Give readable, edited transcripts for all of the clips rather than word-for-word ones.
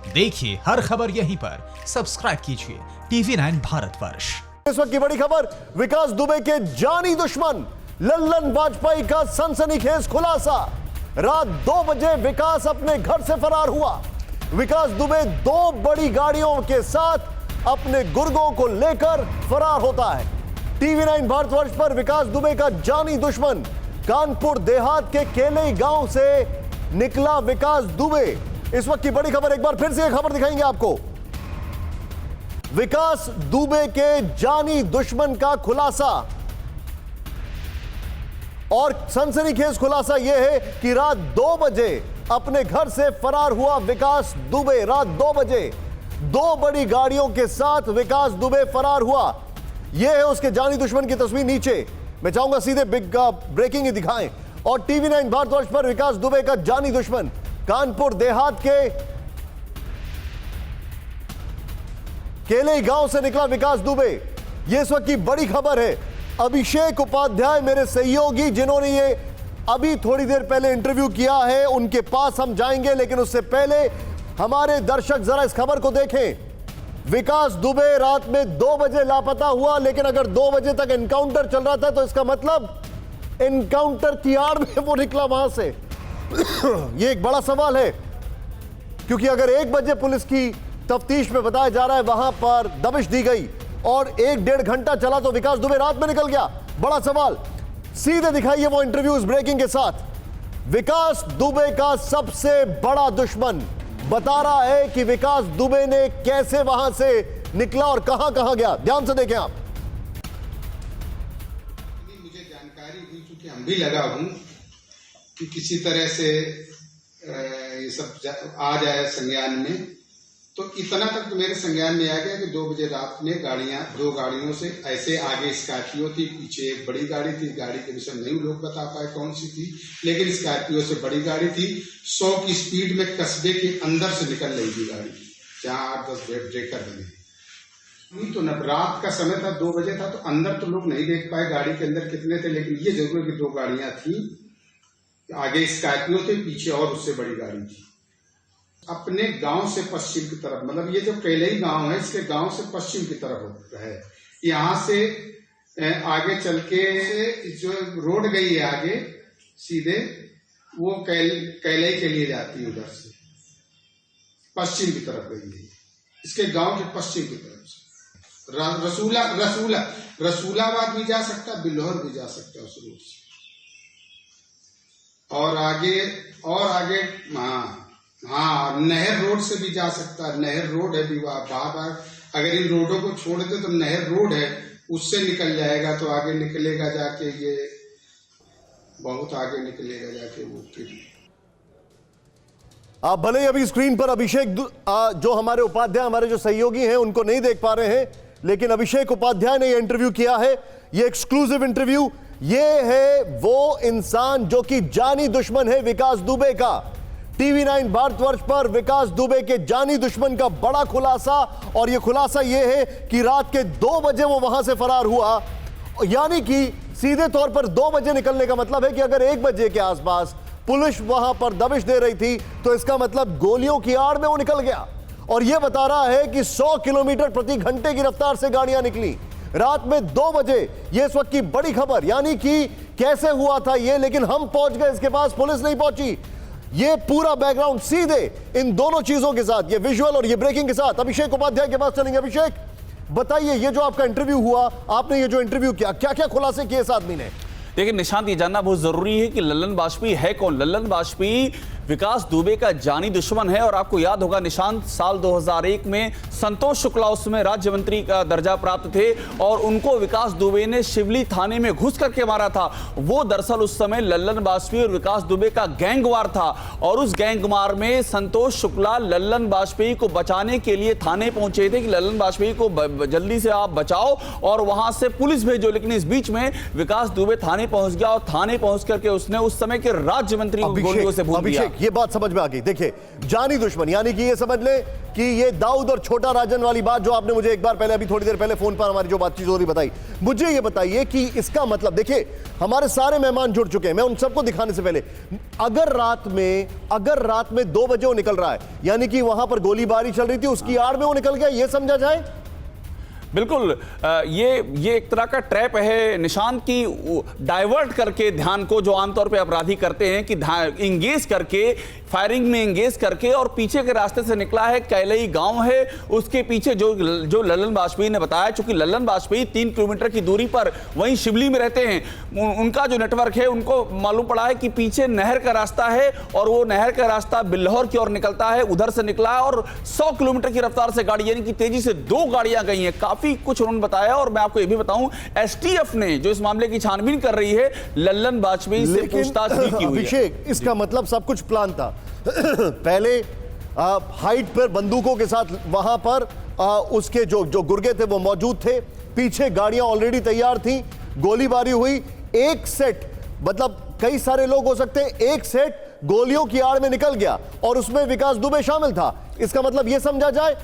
देखिए हर खबर यहीं पर, सब्सक्राइब कीजिए TV9 भारतवर्ष। इस वक्त की बड़ी खबर, विकास दुबे के जानी दुश्मन लल्लन वाजपेयी का सनसनीखेज खुलासा। रात 2 बजे विकास अपने घर से फरार हुआ। विकास दुबे 2 बड़ी गाड़ियों के साथ अपने गुर्गों को लेकर फरार होता है। TV9 भारतवर्ष पर विकास दुबे का जानी दुश्मन कानपुर देहात के केलई गांव से निकला विकास दुबे। इस वक्त की बड़ी खबर, एक बार फिर से यह खबर दिखाएंगे आपको। विकास दुबे के जानी दुश्मन का खुलासा, और सनसनीखेज खुलासा यह है कि रात 2 बजे अपने घर से फरार हुआ विकास दुबे। रात 2 बजे 2 बड़ी गाड़ियों के साथ विकास दुबे फरार हुआ। यह है उसके जानी दुश्मन की तस्वीर। नीचे मैं चाहूंगा सीधे बिग ब्रेकिंग ही दिखाएं। और TV9 भारतवर्ष पर विकास दुबे का जानी दुश्मन कानपुर देहात के केलई गांव से निकला विकास दुबे। यह इस वक्त की बड़ी खबर है। अभिषेक उपाध्याय मेरे सहयोगी, जिन्होंने ये अभी थोड़ी देर पहले इंटरव्यू किया है, उनके पास हम जाएंगे, लेकिन उससे पहले हमारे दर्शक जरा इस खबर को देखें। विकास दुबे रात में 2 बजे लापता हुआ, लेकिन अगर 2 बजे तक एनकाउंटर चल रहा था तो इसका मतलब एनकाउंटर की आड़ में वो निकला वहां से। ये एक बड़ा सवाल है, क्योंकि अगर 1 बजे पुलिस की तफ्तीश में बताया जा रहा है वहां पर दबिश दी गई और 1-1.5 घंटा चला तो विकास दुबे रात में निकल गया। बड़ा सवाल। सीधे दिखाइए वो इंटरव्यूज ब्रेकिंग के साथ। विकास दुबे का सबसे बड़ा दुश्मन बता रहा है कि विकास दुबे ने कैसे वहां से निकला और कहां कहां गया। ध्यान से देखें आप। मुझे जानकारी हुई, क्योंकि हम भी लगा हूं कि किसी तरह से ये सब आ जाए संज्ञान में, तो इतना तक तो मेरे संज्ञान में आ गया कि 2 बजे रात में 2 गाड़ियों से ऐसे आगे स्कॉर्पियो थी, पीछे एक बड़ी गाड़ी थी। गाड़ी के विषय में नहीं लोग बता पाए कौन सी थी, लेकिन स्कॉर्पियो से बड़ी गाड़ी थी। 100 की स्पीड में कस्बे के अंदर से निकल रही थी गाड़ी, जहां 8-10 ब्रेकर बने। तो न रात का समय था, 2 बजे था, तो अंदर तो लोग नहीं देख पाए गाड़ी के अंदर कितने थे, लेकिन ये जरूर कि 2 गाड़ियां थी। आगे स्कॉर्पियो थे, पीछे और उससे बड़ी गाड़ी थी। अपने गांव से पश्चिम की तरफ, मतलब ये जो केलई गांव है, इसके गांव से पश्चिम की तरफ है। यहां से आगे चल के जो रोड गई है आगे सीधे, वो केलई के लिए जाती है। उधर से पश्चिम की तरफ गई है, इसके गांव के पश्चिम की तरफ से। रसूलाबाद भी जा सकता, बिल्हौर भी जा सकता उस रोड से। और आगे हाँ, नहर रोड से भी जा सकता है। नहर रोड है भी बार, अगर इन रोडों को छोड़ दे तो नहर रोड है, उससे निकल जाएगा, तो आगे निकलेगा जाके, ये बहुत आगे निकलेगा जाके वो। फिर आप भले ही अभी स्क्रीन पर अभिषेक जो हमारे उपाध्याय, हमारे जो सहयोगी हैं, उनको नहीं देख पा रहे हैं, लेकिन अभिषेक उपाध्याय ने यह इंटरव्यू किया है। यह एक्सक्लूसिव इंटरव्यू। यह है वो इंसान जो कि जानी दुश्मन है विकास दुबे का। TV9 भारतवर्ष पर विकास दुबे के जानी दुश्मन का बड़ा खुलासा, और यह खुलासा यह है कि रात के 2 बजे वो वहां से फरार हुआ। यानी कि सीधे तौर पर 2 बजे निकलने का मतलब है कि अगर 1 बजे के आसपास पुलिस वहां पर दबिश दे रही थी तो इसका मतलब गोलियों की आड़ में वो निकल गया। और यह बता रहा है कि 100 किलोमीटर प्रति घंटे की रफ्तार से गाड़ियां निकली रात में 2 बजे। यह इस वक्त की बड़ी खबर, यानी कि कैसे हुआ था ये, लेकिन हम पहुंच गए इसके पास, पुलिस नहीं पहुंची। ये पूरा बैकग्राउंड सीधे इन दोनों चीजों के साथ, ये विजुअल और ये ब्रेकिंग के साथ, अभिषेक उपाध्याय के पास चलेंगे। अभिषेक, बताइए, ये जो आपका इंटरव्यू हुआ, आपने ये जो इंटरव्यू किया, क्या क्या खुलासे किए इस आदमी ने? देखिए निशांत, ये जानना बहुत जरूरी है कि लल्लन वाजपेयी है कौन। लल्लन वाजपेयी विकास दुबे का जानी दुश्मन है। और आपको याद होगा निशांत, साल 2001 में संतोष शुक्ला उसमें राज्य मंत्री का दर्जा प्राप्त थे, और उनको विकास दुबे ने शिवली थाने में घुस करके मारा था। वो दरअसल उस समय लल्लन वाजपेयी और विकास दुबे का गैंगवार था, और उस गैंगवार में संतोष शुक्ला लल्लन वाजपेयी को बचाने के लिए थाने पहुंचे थे कि लल्लन वाजपेयी को जल्दी से आप बचाओ और वहां से पुलिस भेजो। लेकिन इस बीच में विकास दुबे थाने पहुंच गया, और थाने पहुंच करके उसने उस समय के राज्य मंत्री को गोलियों से भून दिया। ये बात समझ में आ गई। देखिए, जानी दुश्मन यानी कि ये समझ लें कि ये दाऊद और छोटा राजन वाली बात जो आपने मुझे एक बार पहले, अभी थोड़ी देर पहले फोन पर हमारी जो बातचीत हो रही बताई, मुझे ये बताइए कि इसका मतलब, देखिए हमारे सारे मेहमान जुड़ चुके हैं, मैं उन सबको दिखाने से पहले, अगर रात में 2 बजे वो निकल रहा है, यानी कि वहां पर गोलीबारी चल रही थी, उसकी आड़ में वो निकल गया, ये समझा जाए? बिल्कुल, ये एक तरह का ट्रैप है निशांत की, डाइवर्ट करके ध्यान को, जो आमतौर पे अपराधी करते हैं कि इंगेज करके, फायरिंग में इंगेज करके, और पीछे के रास्ते से निकला है। कैलई गांव है, उसके पीछे जो लल्लन वाजपेयी ने बताया, चूंकि लल्लन वाजपेयी 3 किलोमीटर की दूरी पर वहीं शिवली में रहते हैं, उनका जो नेटवर्क है, उनको मालूम पड़ा है कि पीछे नहर का रास्ता है और वो नहर का रास्ता बिल्हौर की ओर निकलता है, उधर से निकला है और 100 किलोमीटर की रफ्तार से गाड़ी, यानी कि तेजी से 2 गाड़ियां गई हैं। काफी कुछ उन्होंने बताया। और मैं आपको यह भी बताऊं, एसटीएफ ने जो इस मामले की छानबीन कर रही है, लल्लन वाजपेयी से पूछताछ भी की हुई है। अभिषेक, इसका मतलब सब कुछ प्लान था। पहले हाइट पर बंदूकों के साथ वहां पर उसके जो गुर्गे थे वो मौजूद थे, पीछे गाड़ियां ऑलरेडी तैयार थी, गोलीबारी हुई, एक सेट, मतलब कई सारे लोग हो सकते हैं, एक सेट गोलियों की आड़ में निकल गया और उसमें विकास दुबे शामिल था। इसका मतलब यह समझा जाए?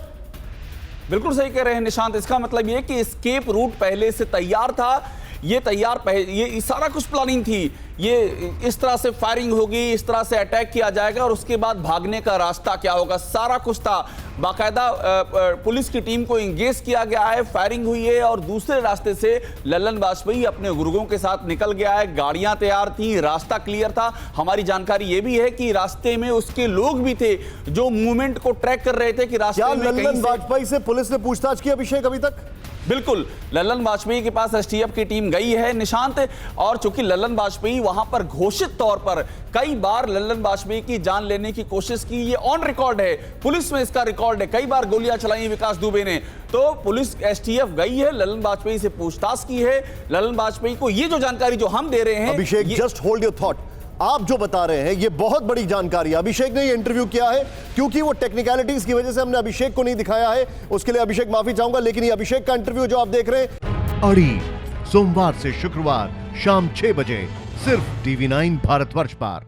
बिल्कुल सही कह रहे हैं निशांत, इसका मतलब यह कि एस्केप रूट पहले से तैयार था, ये सारा कुछ प्लानिंग थी, ये इस तरह से फायरिंग होगी, इस तरह से अटैक किया जाएगा और उसके बाद भागने का रास्ता क्या होगा, सारा कुछ था। बाकायदा पुलिस की टीम को इंगेज किया गया है, फायरिंग हुई है और दूसरे रास्ते से लल्लन वाजपेयी अपने गुर्गों के साथ निकल गया है। गाड़ियां तैयार थी, रास्ता क्लियर था। हमारी जानकारी यह भी है कि रास्ते में उसके लोग भी थे जो मूवमेंट को ट्रैक कर रहे थे कि रास्ते में लल्लन वाजपेयी से पुलिस ने पूछताछ की अभिषेक अभी तक? बिल्कुल, लल्लन वाजपेयी के पास एसटीएफ की टीम गई है निशांत, और चूंकि लल्लन वाजपेयी वहां पर घोषित तौर पर कई बार लल्लन वाजपेयी की जान लेने की कोशिश की, ये ऑन रिकॉर्ड है, पुलिस में इसका रिकॉर्ड है, कई बार गोलियां चलाई विकास दुबे ने। तो पुलिस, एसटीएफ गई है, लल्लन वाजपेयी से पूछताछ की है। लल्लन वाजपेयी को ये जो जानकारी जो हम दे रहे हैं, अभिषेक जस्ट होल्ड योर थॉट, आप जो बता रहे हैं ये बहुत बड़ी जानकारी है। अभिषेक ने ये इंटरव्यू किया है, क्योंकि वो टेक्निकलिटीज की वजह से हमने अभिषेक को नहीं दिखाया है, उसके लिए अभिषेक माफी चाहूंगा, लेकिन ये अभिषेक का इंटरव्यू जो आप देख रहे हैं, अड़ी सोमवार से शुक्रवार शाम 6 बजे सिर्फ TV9 भारतवर्ष पर।